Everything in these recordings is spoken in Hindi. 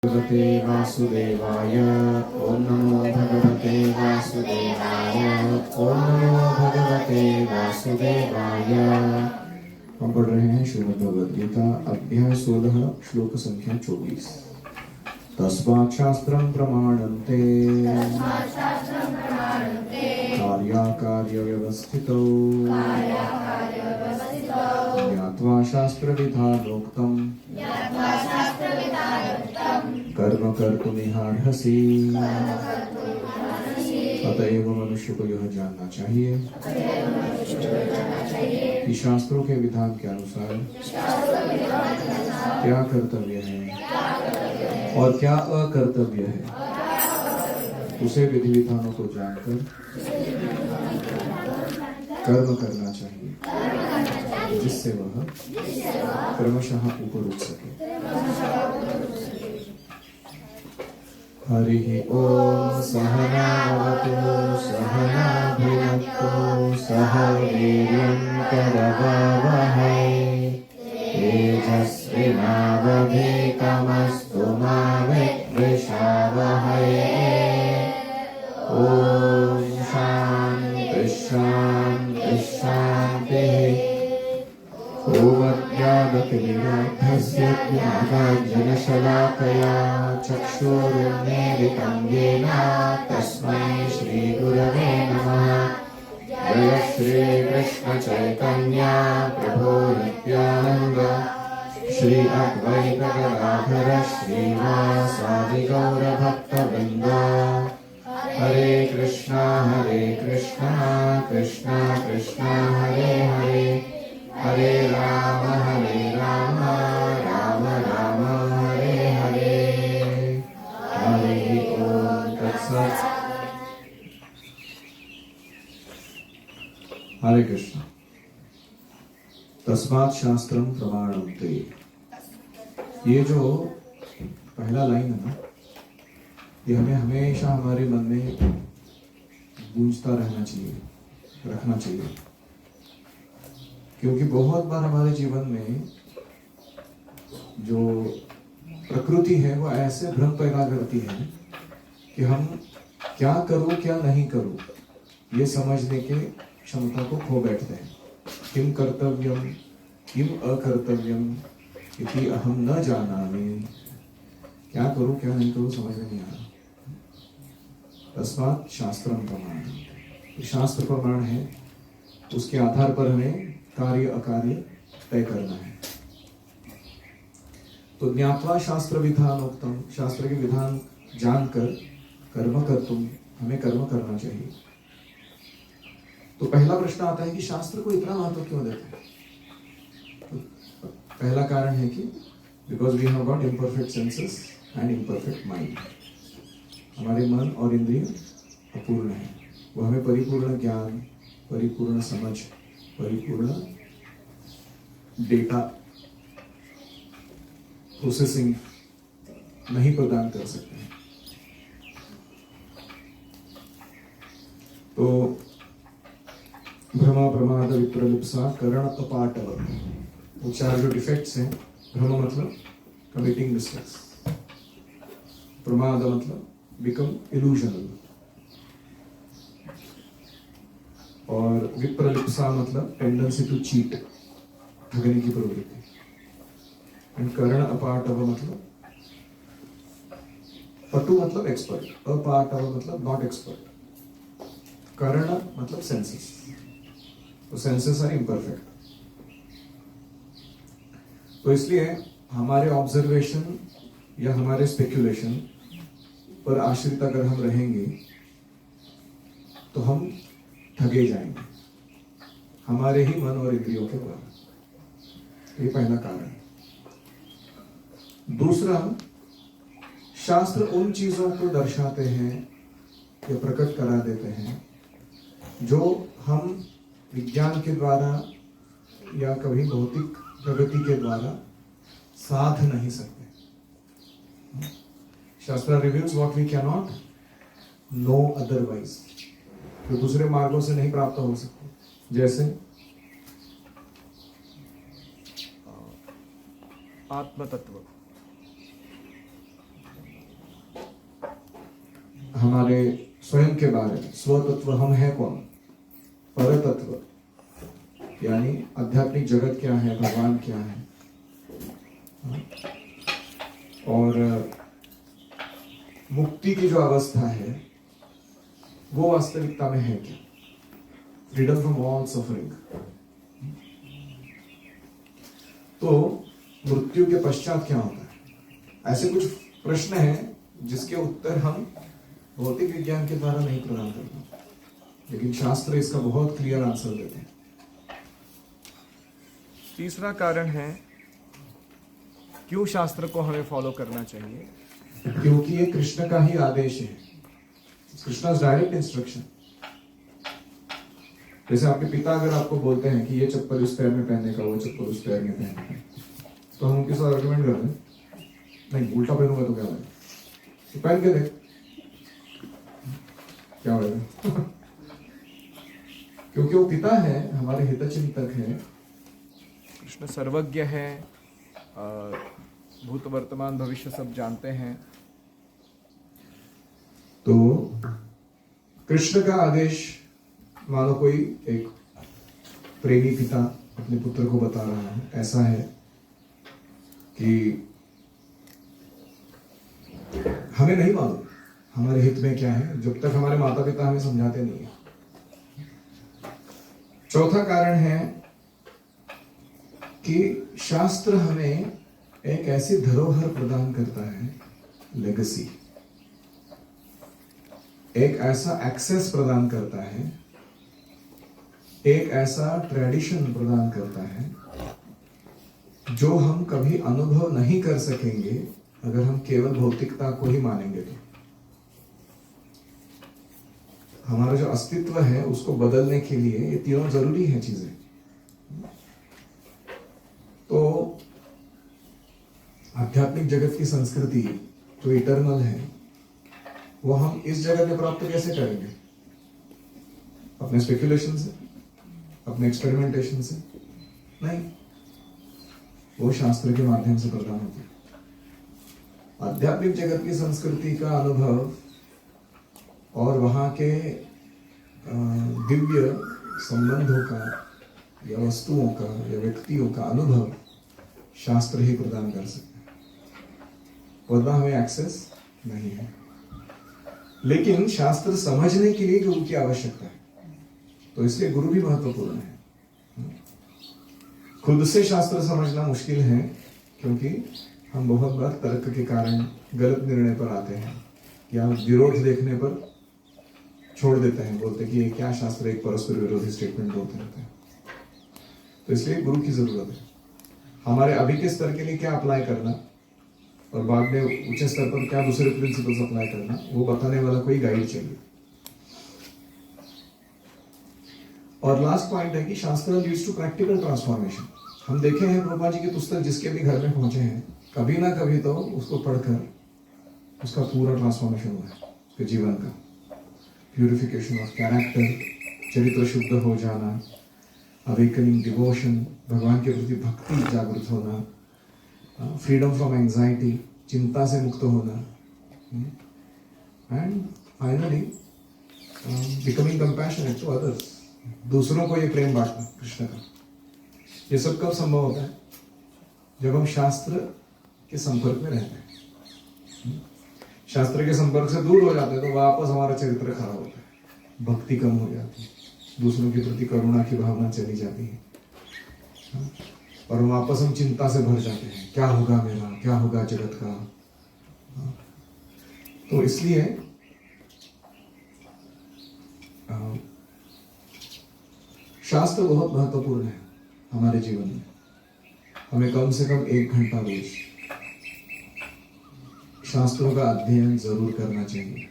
भगवते वासुदेवाय। ओम नमो भगवते वासुदेवाय। ओम नमो भगवते वासुदेवाय। हम पढ़ रहे हैं श्रीमद् भगवद गीता अध्याय 16 श्लोक संख्या 24। तस्मात् शास्त्रं प्रमाणन्ते कार्याकार्यव्यवस्थितौ ज्ञात्वा शास्त्रविधानोक्तं कर्म कर्तुमिहार्हसि। अतएव मनुष्य को यह जानना चाहिए कि शास्त्रों के विधान के अनुसार क्या कर्तव्य है और क्या अकर्तव्य है। उसे विधि विधानों को जानकर कर्म करना चाहिए जिससे वह क्रमशः ऊपर उठ सके। हरि ओम सहनावतु सहना भुनक्तु सह वीर्यं करवावहै तेजस्विनावधीतमस्तु मा विद्विषावहै। ओम शांति शांति शांतिः। ओमज्ञानतिमिरान्धस्य ज्ञानाञ्जनशलाकया चक्षुरुन्मीलितं येन तस्मै श्रीगुरवे नमः। जय श्रीकृष्णचैतन्य प्रभो नित्यानन्द श्री अद्वैत गदाधर श्रीवासादि गौरभक्तवृन्द। हरे कृष्णा कृष्णा कृष्णा हरे हरे हरे राम राम राम हरे हरे। हरि ओम तत्सत्। हरे कृष्ण। तस्मात् शास्त्रं प्रमाणन्ते, ये जो पहला लाइन है ना, ये हमें हमेशा हमारे मन में गूंजता रहना चाहिए, रखना चाहिए, क्योंकि बहुत बार हमारे जीवन में जो प्रकृति है वो ऐसे भ्रम पैदा करती है कि हम क्या करूं क्या नहीं करूं ये समझने के क्षमता को खो बैठते हैं। किम कर्तव्यम किम अकर्तव्यम इति अहम न जानामि। क्या करूं क्या नहीं करूं समझ में नहीं आ रहा। तस्मात् शास्त्रम प्रमाण, शास्त्र प्रमाण है, उसके आधार पर हमें कार्य अकार्य तय करना है। तो ज्ञात्वा शास्त्र विधानोक्तम, शास्त्र के विधान जानकर कर्म कर्तुम, हमें कर्म करना चाहिए। तो पहला प्रश्न आता है कि शास्त्र को इतना महत्व क्यों देते हैं। तो पहला कारण है कि because we have got imperfect senses and imperfect mind. हमारे मन और इंद्रिय अपूर्ण है, वो हमें परिपूर्ण ज्ञान, परिपूर्ण समझ, परिपूर्ण डेटा प्रोसेसिंग नहीं प्रदान कर सकते हैं। तो भ्रम प्रमाद विप्रलिप्सा करण अपाटव, वो चार जो डिफेक्ट्स हैं। भ्रम मतलब कमिटिंग मिस्टेक्स, प्रमाद मतलब बिकम इल्यूजनल, और विप्रलिप्सा मतलब टेंडेंसी टू चीट, ठगने की प्रवृत्ति। एंड करण अपाटव मतलब पटु मतलब एक्सपर्ट, अपाटव मतलब नॉट एक्सपर्ट। करण मतलब सेंसेस, तो सेंसेस आर इम्परफेक्ट। तो इसलिए हमारे ऑब्जर्वेशन या हमारे स्पेक्युलेशन पर आश्रित अगर हम रहेंगे तो हम ठगे जाएंगे हमारे ही मन और इंद्रियों के द्वारा। ये पहला कारण है। दूसरा, शास्त्र उन चीजों को दर्शाते हैं या प्रकट करा देते हैं जो हम विज्ञान के द्वारा या कभी भौतिक प्रगति के द्वारा साध नहीं सकते। Shastra reveals what we can not know otherwise, जो दूसरे मार्गों से नहीं प्राप्त हो सकते। जैसे आत्म तत्व, हमारे स्वयं के बारे में, स्वतत्व हम है कौन, परतत्व यानी आध्यात्मिक जगत क्या है, भगवान क्या है, और मुक्ति की जो अवस्था है वो वास्तविकता में है क्या, फ्रीडम फ्रॉम ऑल सफरिंग। तो मृत्यु के पश्चात क्या होता है, ऐसे कुछ प्रश्न हैं जिसके उत्तर हम भौतिक विज्ञान के द्वारा नहीं प्रदान करते, लेकिन शास्त्र इसका बहुत क्लियर आंसर देते हैं। तीसरा कारण है क्यों शास्त्र को हमें फॉलो करना चाहिए, क्योंकि ये कृष्ण का ही आदेश है, कृष्णा's डायरेक्ट इंस्ट्रक्शन। जैसे आपके पिता अगर आपको बोलते हैं कि ये चप्पल इस पैर में पहनने का, वो चप्पल उस पैर में पहनने का, तो हम उनके साथ आर्गुमेंट करते हैं, नहीं उल्टा पहनूंगा तो क्या होगा, तो पहन के देख क्या होगा। क्योंकि वो पिता है, हमारे हितचिंतक है। कृष्ण सर्वज्ञ है, भूत वर्तमान भविष्य सब जानते हैं। तो कृष्ण का आदेश, मानो कोई एक प्रेमी पिता अपने पुत्र को बता रहा है, ऐसा है कि हमें नहीं मालूम हमारे हित में क्या है जब तक हमारे माता पिता हमें समझाते नहीं है। चौथा कारण है कि शास्त्र हमें एक ऐसी धरोहर प्रदान करता है, लेगेसी, एक ऐसा एक्सेस प्रदान करता है, एक ऐसा ट्रेडिशन प्रदान करता है जो हम कभी अनुभव नहीं कर सकेंगे अगर हम केवल भौतिकता को ही मानेंगे। तो हमारा जो अस्तित्व है उसको बदलने के लिए ये तीनों जरूरी है चीजें। तो आध्यात्मिक जगत की संस्कृति जो इटर्नल है वो हम इस जगत में प्राप्त कैसे करेंगे, अपने स्पेकुलेशन से, अपने एक्सपेरिमेंटेशन से नहीं, वो शास्त्र के माध्यम से प्रदान होती है। आध्यात्मिक जगत की संस्कृति का अनुभव और वहां के दिव्य संबंधों का या वस्तुओं का या व्यक्तियों का अनुभव शास्त्र ही प्रदान कर सकते हैं, वरना हमें एक्सेस नहीं है। लेकिन शास्त्र समझने के लिए गुरु की आवश्यकता है, तो इसलिए गुरु भी महत्वपूर्ण है। खुद से शास्त्र समझना मुश्किल है क्योंकि हम बहुत बार तर्क के कारण गलत निर्णय पर आते हैं या विरोध देखने पर छोड़ देते हैं, बोलते हैं कि ये क्या शास्त्र एक परस्पर विरोधी स्टेटमेंट बोलते रहते हैं। तो इसलिए गुरु की जरूरत है। हमारे अभी के स्तर के लिए क्या अप्लाई करना और बाद में ऊंचे स्तर पर क्या दूसरे प्रिंसिपल्स अप्लाई करना, वो बताने वाला कोई गाइड चाहिए। और लास्ट पॉइंट है कि शास्त्र लीड्स टू प्रैक्टिकल ट्रांसफॉर्मेशन। हम देखे हैं प्रभुपाद जी की पुस्तक जिसके भी घर में पहुंचे हैं, कभी ना कभी तो उसको पढ़कर उसका पूरा ट्रांसफॉर्मेशन हुआ है उसके जीवन का, प्यूरिफिकेशन ऑफ कैरेक्टर, चरित्र शुद्ध हो जाना, अवेकनिंग डिवोशन, भगवान के प्रति भक्ति जागृत होना, फ्रीडम फ्रॉम एंजाइटी, चिंता से मुक्त होना, and finally becoming compassionate to others, दूसरों को ये प्रेम बांटना कृष्ण का। ये सब कब संभव होता है, जब हम शास्त्र के संपर्क में रहते हैं। शास्त्र के संपर्क से दूर हो जाते हैं तो वापस हमारा चरित्र खराब होता है, भक्ति कम हो जाती है, दूसरों के प्रति करुणा की भावना चली जाती है, और वापस हम चिंता से भर जाते हैं, क्या होगा मेरा, क्या होगा जगत का। तो इसलिए शास्त्र बहुत महत्वपूर्ण है हमारे जीवन में। हमें कम से कम 1 घंटा रोज शास्त्रों का अध्ययन जरूर करना चाहिए,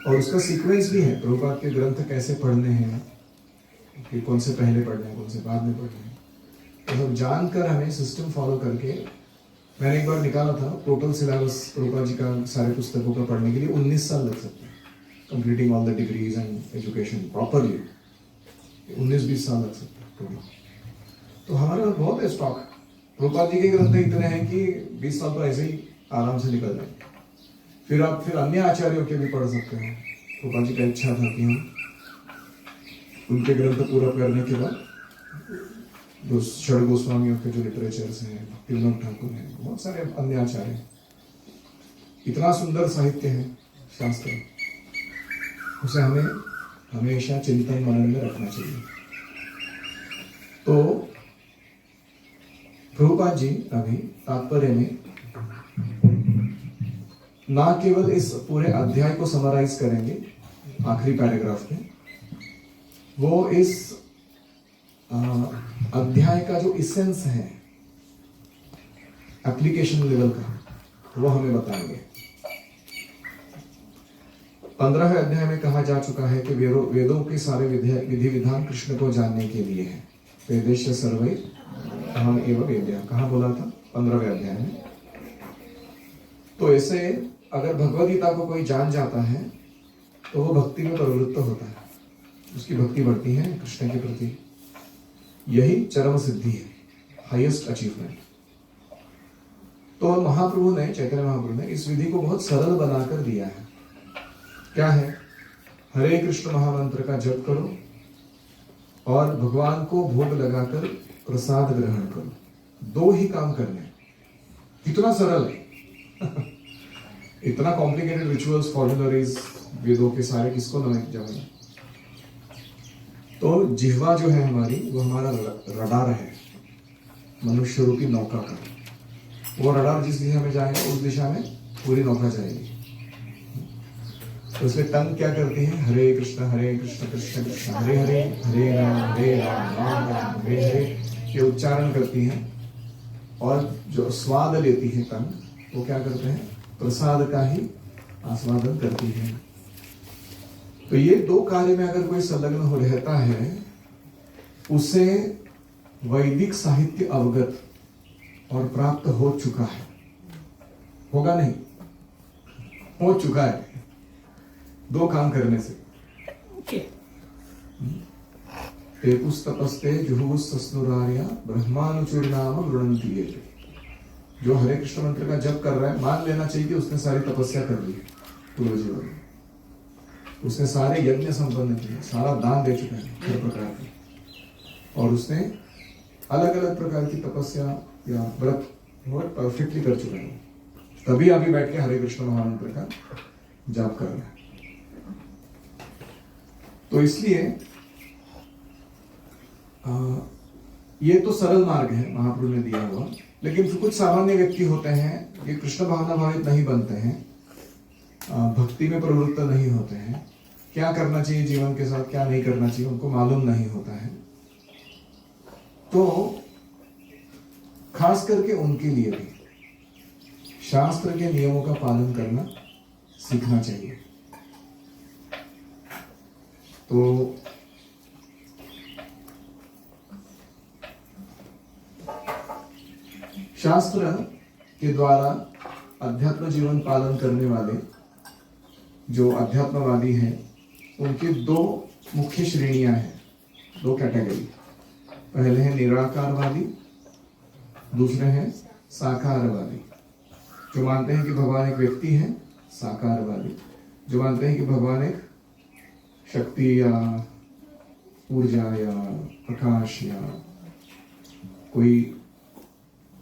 और उसका सीक्वेंस भी है, प्रभुपाद के ग्रंथ कैसे पढ़ने हैं, कि कौन से पहले पढ़ने हैं, कौन से बाद में पढ़ने हैं, तो सब जानकर हमें सिस्टम फॉलो करके। मैंने एक बार निकाला था टोटल सिलेबस प्रभुपाद जी का सारे पुस्तकों का पढ़ने के लिए 19 साल लग सकते हैं, completing all the degrees and education properly 19-20 साल लग सकते हैं टोटल। तो हमारे पास बहुत है स्टॉक। प्रभुपाद जी के ग्रंथ इतने हैं कि 20 साल तो ऐसे ही आराम से निकल जाएंगे। फिर आप फिर अन्य आचार्यों के भी पढ़ सकते हैं। गोपाल जी का इच्छा था कि हम उनके ग्रंथ पूरा करने के बाद जो षड गोस्वामियों के जो लिटरेचर्स हैं, भक्ति विनोद ठाकुर हैं, बहुत सारे अन्य आचार्य हैं, इतना सुंदर साहित्य है शास्त्र, उसे हमें हमेशा चिंतन मनन में रखना चाहिए। तो प्रभुपाद जी अभी तात्पर्य में ना केवल इस पूरे अध्याय को समराइज करेंगे आखिरी पैराग्राफ में, वो इस अध्याय का जो इसेंस है एप्लीकेशन लेवल का, वो हमें बताएंगे। 15वें अध्याय में कहा जा चुका है कि वेदों के सारे विधि विधान कृष्ण को जानने के लिए है। वेदेश सर्वै अहम एव वेद्यः, कहाँ बोला था? 15वें अध्याय में। तो ऐसे अगर भगवद गीता को कोई जान जाता है तो वो भक्ति में प्रवृत्त होता है, उसकी भक्ति बढ़ती है कृष्ण के प्रति। यही चरम सिद्धि है, हाईएस्ट अचीवमेंट। तो महाप्रभु ने, चैतन्य महाप्रभु ने इस विधि को बहुत सरल बनाकर दिया है। क्या है? हरे कृष्ण महामंत्र का जप करो और भगवान को भोग लगाकर प्रसाद ग्रहण करो। दो ही काम करने, कितना सरल है। इतना कॉम्प्लिकेटेड रिचुअल्स, फॉर्मुलरीज वेदों के सारे किसको जमाना। तो जिह्वा जो है हमारी, वो हमारा रडार है, मनुष्य रूपी नौका का। वो रडार जिस दिशा में जाएगा उस दिशा में पूरी नौका जाएगी। तो इसलिए टंग क्या करती है? हरे कृष्ण कृष्ण कृष्ण हरे हरे, हरे राम राम राम हरे हरे, ये उच्चारण करती है। और जो स्वाद लेती है टंग, वो क्या करते हैं? प्रसाद का ही आस्वादन करती है। तो ये दो कार्य में अगर कोई संलग्न हो रहता है, उसे वैदिक साहित्य अवगत और प्राप्त हो चुका है। होगा नहीं, हो चुका है दो काम करने से। तेपुस तपस्ते जुहुस सस्नुरार्या ब्रह्मानुचूर्णाम गृणन्ति ये। जो हरे कृष्ण मंत्र का जप कर रहा है, मान लेना चाहिए कि उसने सारी तपस्या कर ली पूर्व जीवन में, उसने सारे यज्ञ संपन्न किए, सारा दान दे चुका है हर प्रकार के, और उसने अलग अलग प्रकार की तपस्या या व्रत बहुत परफेक्टली कर चुका है। तभी अभी बैठ के हरे कृष्ण महामंत्र का जाप कर रहा है। तो इसलिए ये तो सरल मार्ग है महाप्रभु ने दिया हुआ। लेकिन फिर कुछ सामान्य व्यक्ति होते हैं, ये कृष्ण भावना भावित नहीं बनते हैं, भक्ति में प्रवृत्त नहीं होते हैं, क्या करना चाहिए जीवन के साथ, क्या नहीं करना चाहिए, उनको मालूम नहीं होता है। तो खास करके उनके लिए भी शास्त्र के नियमों का पालन करना सीखना चाहिए। तो शास्त्र के द्वारा अध्यात्म जीवन पालन करने वाले जो अध्यात्मवादी हैं, उनकी दो मुख्य श्रेणियां हैं, दो कैटेगरी। पहले है निराकारवादी, दूसरे हैं साकारवादी। जो मानते हैं कि भगवान एक व्यक्ति है, साकारवादी। जो मानते हैं कि भगवान एक शक्ति या ऊर्जा या प्रकाश या कोई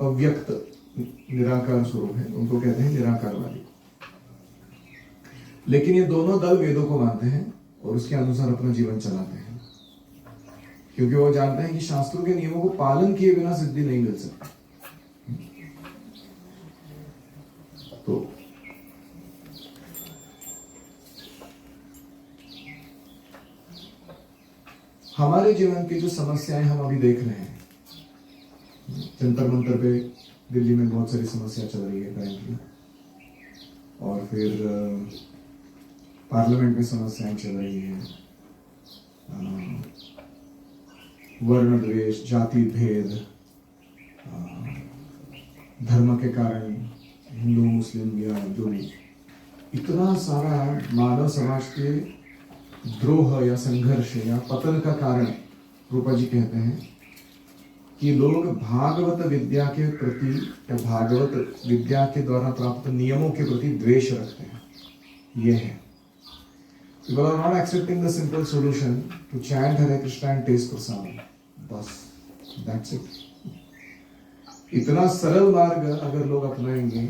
अव्यक्त निराकार स्वरूप है, उनको कहते हैं निराकारवादी। लेकिन ये दोनों दल वेदों को मानते हैं और उसके अनुसार अपना जीवन चलाते हैं, क्योंकि वो जानते हैं कि शास्त्रों के नियमों को पालन किए बिना सिद्धि नहीं मिल सकती। तो हमारे जीवन की जो समस्याएं हम अभी देख रहे हैं, जंतर मंतर पे दिल्ली में बहुत सारी समस्या चल रही है करेंटली, और फिर पार्लियामेंट में समस्याएं चल रही है, वर्ण द्वेष, जाति भेद, धर्म के कारण हिंदू मुस्लिम या जो भी, इतना सारा मानव समाज के द्रोह या संघर्ष या पतन का कारण रूपा जी कहते हैं कि लोग भागवत विद्या के प्रति या भागवत विद्या के द्वारा प्राप्त नियमों के प्रति द्वेष रखते हैं। ये है. People are not accepting the simple solution to chant Hare Krishna and taste prasad. बस, that's it. इतना सरल मार्ग अगर लोग अपनाएंगे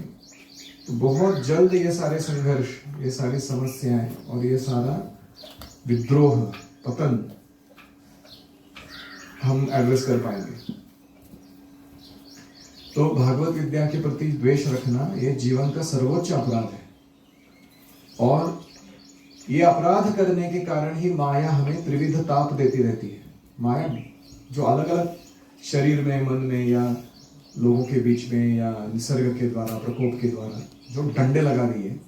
तो बहुत जल्द ये सारे संघर्ष, ये सारी समस्याएं और ये सारा विद्रोह, पतन हम एड्रेस कर पाएंगे. तो भागवत विद्या के प्रति द्वेष रखना ये जीवन का सर्वोच्च अपराध है. और ये अपराध करने के कारण ही माया हमें त्रिविध ताप देती रहती है. माया जो अलग अलग शरीर में, मन में या लोगों के बीच में या निसर्ग के द्वारा, प्रकोप के द्वारा जो डंडे लगा रही है,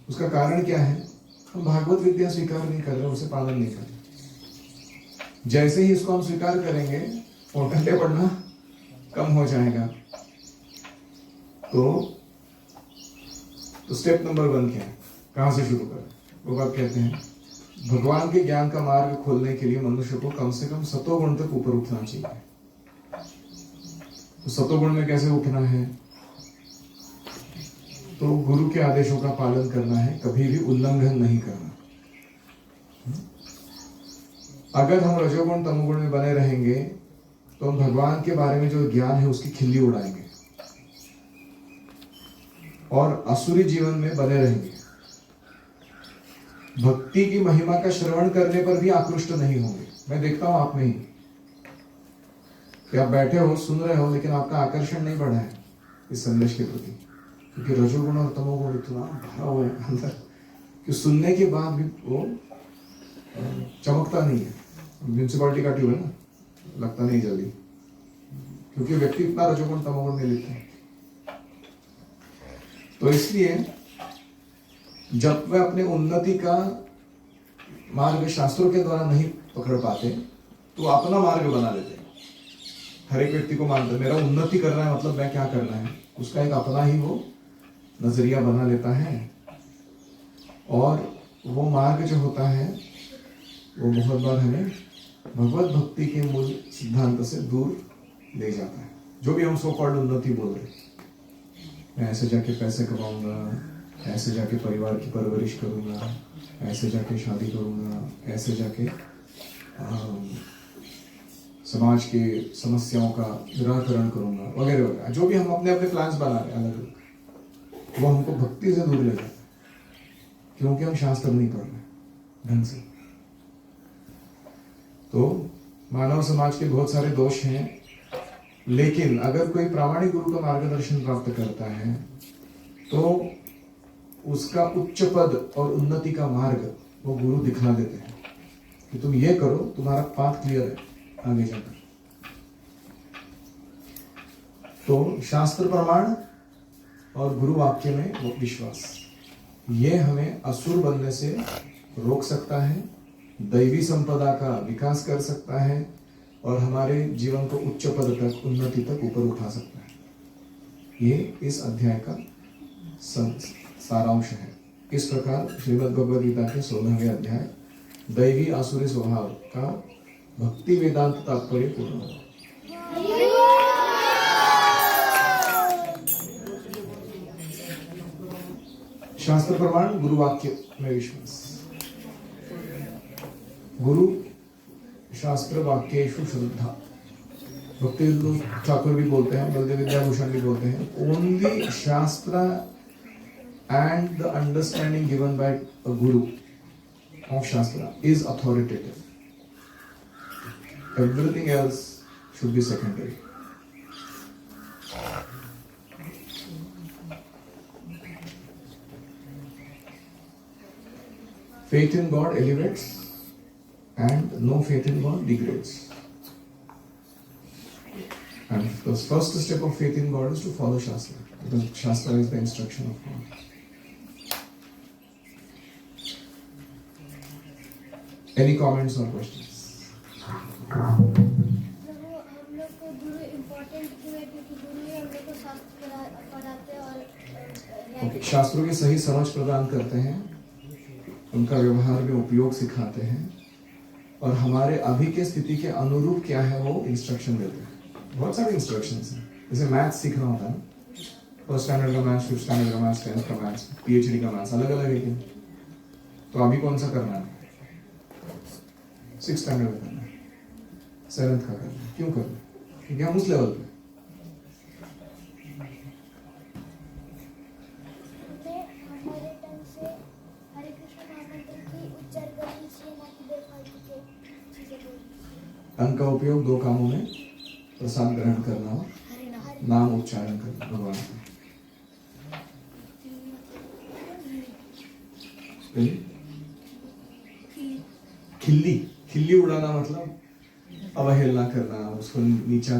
उसका कारण क्या है? हम भागवत विद्या स्वीकार नहीं कर रहे, उसे पालन नहीं कर रहे. जैसे ही इसको हम स्वीकार करेंगे और डंडे पड़ना कम हो जाएगा. तो स्टेप नंबर 1 क्या है? कहां से शुरू करें? वो बात कहते हैं भगवान के ज्ञान का मार्ग खोलने के लिए मनुष्य को कम से कम सतोगुण तक ऊपर उठना चाहिए. तो सतोगुण में कैसे उठना है? तो गुरु के आदेशों का पालन करना है, कभी भी उल्लंघन नहीं करना. अगर हम रजोगुण तमोगुण में बने रहेंगे तो हम भगवान के बारे में जो ज्ञान है उसकी खिल्ली उड़ाएंगे और असुरी जीवन में बने रहेंगे. भक्ति की महिमा का श्रवण करने पर भी आकृष्ट नहीं होंगे. मैं देखता हूं आप में ही कि आप बैठे हो, सुन रहे हो, लेकिन आपका आकर्षण नहीं बढ़ा है इस संदेश के प्रति, क्योंकि रजोगुण और तमोगुण इतना भरा हुआ है अंदर कि सुनने के बाद भी वो चमकता नहीं है. म्यूनिसिपालिटी का ट्यूब है ना, लगता नहीं जल्दी, क्योंकि व्यक्ति इतना रजोगुण तमोगुण में लिखता है. तो इसलिए जब वे अपने उन्नति का मार्ग शास्त्रों के द्वारा नहीं पकड़ पाते तो अपना मार्ग बना लेते हैं. हर एक व्यक्ति को मानता है मेरा उन्नति करना है, मतलब मैं क्या करना है, उसका एक अपना ही वो नजरिया बना लेता है. और वो मार्ग जो होता है वो बहुत बार हमें भगवत भक्ति के मूल सिद्धांत से दूर ले जाता है. जो भी हम सो कॉल्ड उन्नति बोल रहे, मैं ऐसे जाके पैसे कमाऊंगा, ऐसे जाके परिवार की परवरिश करूंगा, ऐसे जाके शादी करूंगा, ऐसे जाके समाज के समस्याओं का निराकरण करूंगा, वगैरह वगैरह. जो भी हम अपने अपने प्लान्स बना रहे हैं अलग अलग, वो हमको भक्ति से दूर ले जाता है, क्योंकि हम शास्त्र नहीं पढ़ रहे ढंग से. तो मानव समाज के बहुत सारे दोष हैं, लेकिन अगर कोई प्रामाणिक गुरु का मार्गदर्शन प्राप्त करता है तो उसका उच्च पद और उन्नति का मार्ग वो गुरु दिखला देते हैं कि तुम ये करो, तुम्हारा पाथ क्लियर है आगे जाकर. तो शास्त्र प्रमाण और गुरु वाक्य में वो विश्वास, ये हमें असुर बनने से रोक सकता है, दैवी संपदा का विकास कर सकता है और हमारे जीवन को उच्च पद तक, उन्नति तक ऊपर उठा सकता है. ये इस अध्याय का सारांश है. इस प्रकार श्रीमद् भगवद गीता के 16वें अध्याय दैवी आसुरी स्वभाव का भक्ति वेदांत तात्पर्य पूर्ण हुआ. शास्त्र प्रमाण, गुरु वाक्य में विश्वास. गुरु शास्त्र वाक्येषु श्रद्धा. भक्ति ठाकुर भी बोलते हैं, बलदेव विद्याभूषण भी बोलते हैं, ओनली शास्त्र and the understanding given by a guru of Shastra is authoritative. Everything else should be secondary. Faith in God elevates and no faith in God degrades. And the first step of faith in God is to follow Shastra, because Shastra is the instruction of God. Any comments or questions? हम लोग को गुरु इम्पोर्टेंट क्यों है? क्योंकि गुरु ही हम लोग को शास्त्र पढ़ाते और Okay, शास्त्रों की सही समझ प्रदान करते हैं, उनका व्यवहार में उपयोग सिखाते हैं और हमारे अभी के स्थिति के अनुरूप क्या है वो इंस्ट्रक्शन देते हैं. बहुत सारे इंस्ट्रक्शंस हैं. जैसे मैथ्स सीखना होता है, फर्स्ट स्टैंडर्ड का मैथ्स, फिफ्थ स्टैंडर्ड का मैथ्स, 10th का मैथ्स, PhD का मैथ्स, अलग अलग है. तो अभी कौन सा करना है? 6th स्टैंडर्ड में करना है, 7th का करना है। क्यों करना है? क्योंकि हम उस लेवल पे। हमारे टाइम से हरे कृष्ण महामंत्र की उच्चार करनी चाहिए, ना कि बेफालतू के चीजें बोलनी। अंग का उपयोग 2 कामों में, प्रसाद ग्रहण करना और हरे नाम नाम उच्चारण करना भगवान का। खिल्ली खिल्ली उड़ाना मतलब अवहेलना करना, उसको नीचा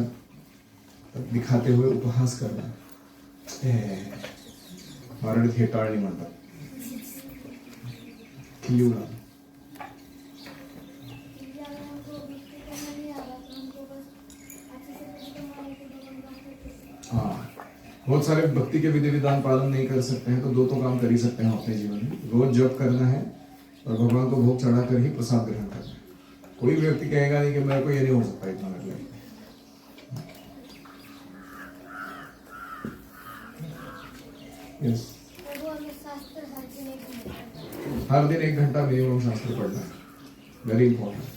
दिखाते हुए उपहास करना, मराठीत हेटाळणी म्हणतात, खिल्ली उड़ाना। हमको भक्ति करना नहीं आ रहा, तो हमको बस अच्छे से भक्ति करना के भगवान बात करते। हाँ, बहुत सारे भक्ति के विधि विधान पालन नहीं कर सकते हैं, तो 2 तो काम कर ही सकते हैं अपने जीवन में। रोज जप करना है और भगवान को भोग चढ़ाकर ही प्रसाद ग्रहण करना है। कोई व्यक्ति कहेगा नहीं कि मेरे को ये नहीं हो सकता इतना मेरे लिए। यस, प्रभु हमें शास्त्र हर दिन 1 घंटा हर दिन 1 घंटा मिनिमम शास्त्र पढ़ना है, very important.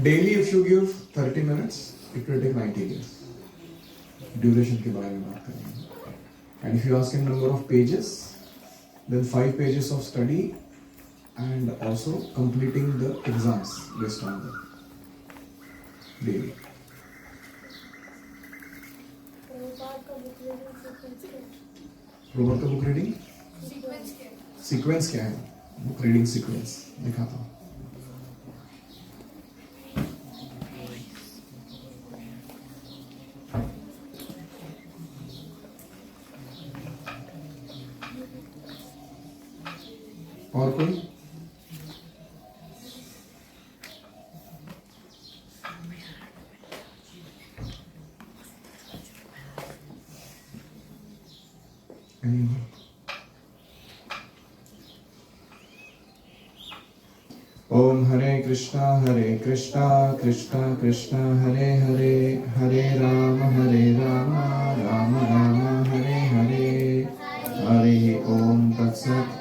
Daily if you give 30 minutes, it will take 90 years. Duration के बारे में बात करेंगे। And if you ask in number of pages, then 5 pages of study and also completing the exams based on the daily. Prabhupada का बुक रीडिंग सीक्वेंस क्या है? प्रभुपाद का बुक रीडिंग सीक्वेंस क्या है? सीक्वेंस क्या है? बुक रीडिंग सीक्वेंस दिखाता हूँ। और कोई? Anyone? ओम हरे कृष्णा कृष्णा कृष्णा हरे हरे, हरे राम राम राम हरे हरे, हरे ओम तत्सत।